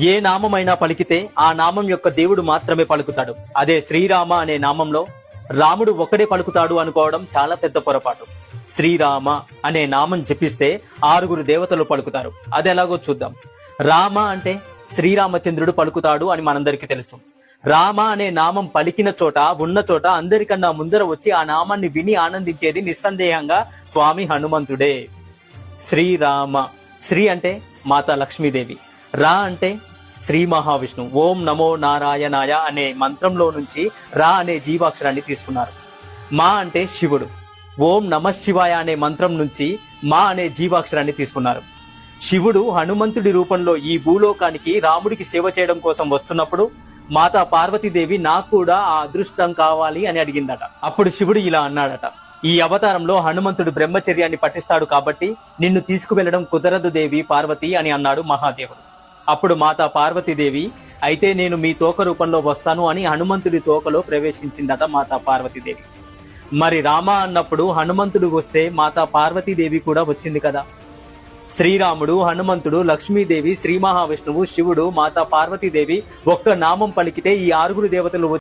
ఏ నామమైనా పలికితే ఆ నామం యొక్క దేవుడు మాత్రమే పలుకుతాడు. అదే శ్రీరామ అనే నామంలో రాముడు ఒక్కడే పలుకుతాడు అనుకోవడం చాలా పెద్ద పొరపాటు. శ్రీరామ అనే నామం జపిస్తే 6 దేవతలు పలుకుతారు. అది ఎలాగో చూద్దాం. రామ అంటే శ్రీరామచంద్రుడు పలుకుతాడు అని మనందరికీ తెలుసు. రామ అనే నామం పలికిన చోట, ఉన్న చోట అందరికన్నా ముందర వచ్చి ఆ నామాన్ని విని ఆనందించేది నిస్సందేహంగా స్వామి హనుమంతుడే. శ్రీరామ, శ్రీ అంటే మాతా లక్ష్మీదేవి, రా అంటే శ్రీ మహావిష్ణు. ఓం నమో నారాయణాయ అనే మంత్రంలో నుంచి రా అనే జీవాక్షరాన్ని తీసుకున్నారు. మా అంటే శివుడు. ఓం నమ శివాయ అనే మంత్రం నుంచి మా అనే జీవాక్షరాన్ని తీసుకున్నారు. శివుడు హనుమంతుడి రూపంలో ఈ భూలోకానికి రాముడికి సేవ చేయడం కోసం వస్తున్నప్పుడు మాతా పార్వతీదేవి నాకు కూడా ఆ అదృష్టం కావాలి అని అడిగిందట. అప్పుడు శివుడు ఇలా అన్నాడట, ఈ అవతారంలో హనుమంతుడు బ్రహ్మచర్యాన్ని పఠిస్తాడు కాబట్టి నిన్ను తీసుకువెళ్లడం కుదరదు దేవి పార్వతి అని అన్నాడు మహాదేవుడు. అప్పుడు మాతా పార్వతీదేవి, అయితే నేను మీ తోక రూపంలో వస్తాను అని హనుమంతుడి తోకలో ప్రవేశించిందట మాతా పార్వతీదేవి. మరి రామ అన్నప్పుడు హనుమంతుడు వస్తే మాతా పార్వతీదేవి కూడా వచ్చింది కదా. శ్రీరాముడు, హనుమంతుడు, లక్ష్మీదేవి, శ్రీ మహావిష్ణువు, శివుడు, మాతా పార్వతీదేవి ఒక్క నామం పలికితే ఈ 6 దేవతలు